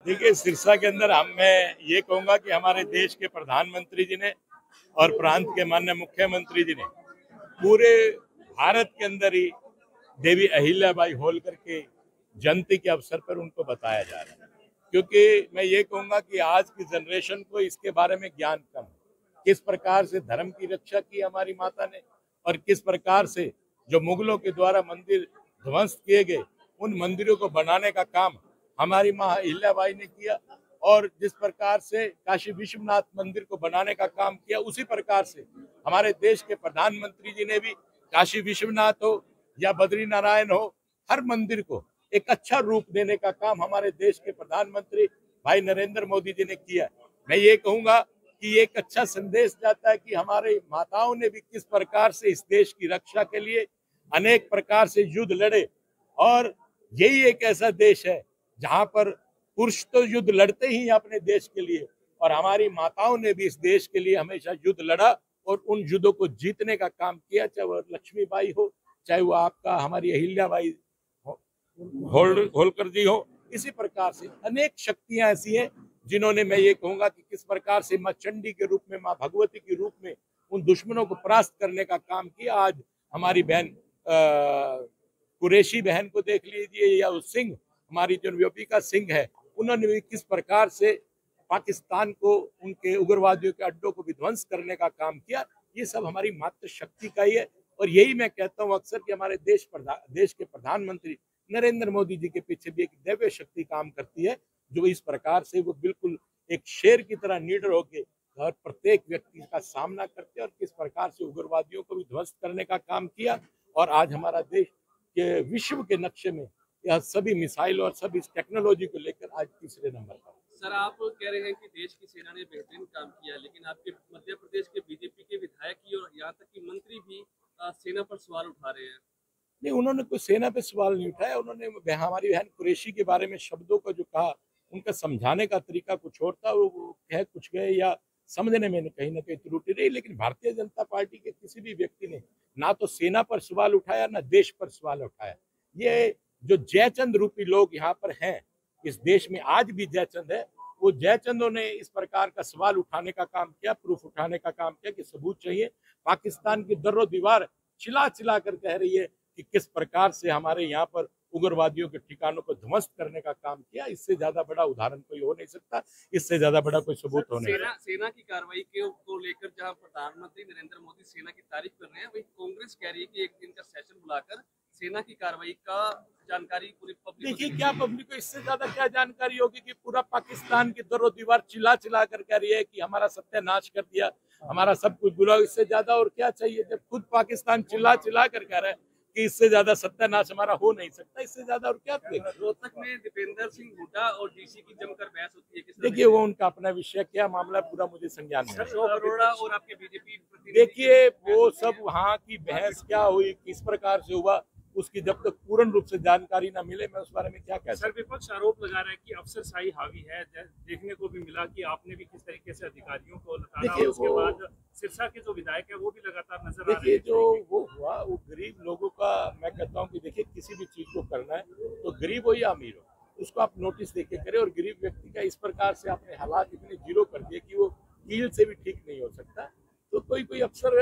देखिए, सिरसा के अंदर मैं ये कहूंगा कि हमारे देश के प्रधानमंत्री जी ने और प्रांत के माननीय मुख्यमंत्री जी ने पूरे भारत के अंदर ही देवी अहिल्याबाई होलकर के जयंती के अवसर पर उनको बताया जा रहा है। क्योंकि मैं ये कहूंगा कि आज की जनरेशन को इसके बारे में ज्ञान कम है। किस प्रकार से धर्म की रक्षा की हमारी माता ने और किस प्रकार से जो मुगलों के द्वारा मंदिर ध्वंस किए गए उन मंदिरों को बनाने का काम हमारी माँ अहिल्याबाई ने किया, और जिस प्रकार से काशी विश्वनाथ मंदिर को बनाने का काम किया, उसी प्रकार से हमारे देश के प्रधानमंत्री जी ने भी काशी विश्वनाथ हो या बद्री नारायण हो, हर मंदिर को एक अच्छा रूप देने का काम हमारे देश के प्रधानमंत्री भाई नरेंद्र मोदी जी ने किया। मैं ये कहूंगा कि एक अच्छा संदेश जाता है कि हमारे माताओं ने भी किस प्रकार से इस देश की रक्षा के लिए अनेक प्रकार से युद्ध लड़े, और यही एक ऐसा देश है जहां पर पुरुष तो युद्ध लड़ते ही अपने देश के लिए, और हमारी माताओं ने भी इस देश के लिए हमेशा युद्ध लड़ा और उन युद्धों को जीतने का काम किया, चाहे वो लक्ष्मीबाई हो, चाहे वो आपका हमारी अहिल्याबाई होलकर जी हो। इसी प्रकार से अनेक शक्तियां ऐसी हैं जिन्होंने, मैं ये कहूंगा कि किस प्रकार से माँ चंडी के रूप में, माँ भगवती के रूप में उन दुश्मनों को परास्त करने का काम किया। आज हमारी बहन कुरैशी बहन को देख लीजिए, या उस सिंह हमारी जो व्योपिका सिंह है, उन्होंने भी किस प्रकार से पाकिस्तान को, उनके उग्रवादियों के अड्डों को विध्वंस करने का काम किया। ये सब हमारी मातृ शक्ति का ही है, और यही मैं कहता हूँ अक्सर कि हमारे देश के प्रधानमंत्री नरेंद्र मोदी जी के पीछे भी एक दैवीय शक्ति काम करती है, जो इस प्रकार से वो बिल्कुल एक शेर की तरह निडर होकर हर प्रत्येक व्यक्ति का सामना करते हैं, और किस प्रकार से उग्रवादियों को भी ध्वस्त करने का काम किया। और आज हमारा देश के विश्व के नक्शे में यह सभी मिसाइल और सभी टेक्नोलॉजी को लेकर आज तीसरे नंबर पर। सर, आप कह रहे हैं कि देश की सेना ने बेहतरीन काम किया, लेकिन आपके मध्य प्रदेश के बीजेपी के विधायक ही और यहाँ तक कि मंत्री भी सेना पर सवाल उठा रहे हैं। नहीं, उन्होंने कोई सेना पे सवाल नहीं उठाया। उन्होंने हमारी बहन कुरैशी के बारे में शब्दों का जो कहा, उनका समझाने का तरीका कुछ और था, वो कह कुछ गए या समझने में कहीं ना कहीं त्रुटि रही। लेकिन भारतीय जनता पार्टी के किसी भी व्यक्ति ने ना तो सेना पर सवाल उठाया, ना देश पर सवाल उठाया। ये जो जयचंद रूपी लोग यहाँ पर हैं इस देश में, आज भी जयचंद है, वो जयचंदों ने इस प्रकार का सवाल उठाने का काम किया, प्रूफ उठाने का काम किया कि सबूत चाहिए। पाकिस्तान की दर्रो दीवार चिल्ला चिल्ला कर कह रही है कि किस प्रकार से हमारे यहाँ पर उग्रवादियों के ठिकानों को ध्वस्त करने का काम किया। इससे ज्यादा बड़ा उदाहरण कोई हो नहीं सकता, इससे ज्यादा बड़ा कोई सबूत हो नहीं सकता। सेना की कार्रवाई को लेकर जहां प्रधानमंत्री नरेंद्र मोदी सेना की तारीफ कर रहे हैं, वही कांग्रेस कह रही है कि एक दिन का सेशन बुलाकर सेना की कार्रवाई का जानकारी पूरी पब्लिक। देखिए, क्या पब्लिक को इससे ज्यादा क्या जानकारी होगी कि पूरा पाकिस्तान की दरो दीवार चिल्ला चिल्ला कर कह रही है कि हमारा सत्यानाश कर दिया, हमारा सब कुछ बुरा। इससे ज्यादा और क्या चाहिए, जब खुद पाकिस्तान चिल्ला चिल्ला कर कह रहा है कि इससे ज्यादा सत्यानाश हमारा हो नहीं सकता, इससे ज्यादा और क्या देगा। रोहतक में दीपेंद्र सिंह हुड्डा और डीसी की जमकर बहस होती है। देखिए, वो उनका अपना विषय, क्या मामला पूरा मुझे संज्ञान में। अरोड़ा और आपके बीजेपी, देखिए, वो सब वहाँ की बहस क्या हुई, किस प्रकार से हुआ, उसकी जब तक पूर्ण रूप से जानकारी ना मिले, मैं उस बारे में क्या कह सकता। सर, विपक्ष आरोप लगा रहा है कि अफसरशाही हावी है। देखने को भी मिला कि आपने भी किस तरीके से अधिकारियों को लताड़ा, और उसके बाद सिरसा के जो विधायक है वो भी लगातार नजर आ रहे हैं। देखिए, जो वो हुआ वो गरीब लोगों का, मैं कहता हूँ कि देखिए, किसी भी चीज को करना है तो गरीब हो या अमीर हो, उसको आप नोटिस देके करें। और गरीब व्यक्ति का इस प्रकार से आपने हालात इतने जीरो कर दिए कि वो कील से भी ठीक नहीं हो सकता। तो कोई अफसर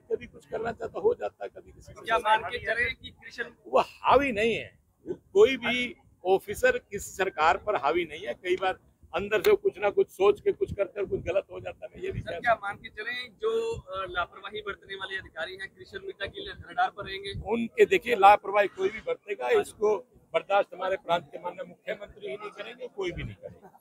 कभी कुछ करना चाहता हो जाता है, कभी किसी क्या मान के चले कि कृष्ण वो हावी नहीं है। कोई भी ऑफिसर किस सरकार पर हावी नहीं है। कई बार अंदर से कुछ ना कुछ सोच के कुछ करते और कुछ गलत हो जाता है। ये भी क्या मान के चले जो लापरवाही बरतने वाले अधिकारी हैं कृष्ण मिटा के रडार पर रहेंगे? उनके, देखिए, लापरवाही कोई भी बरतेगा, इसको बर्दाश्त हमारे प्रांत के माननीय मुख्यमंत्री ही नहीं करेंगे, कोई भी नहीं करेगा।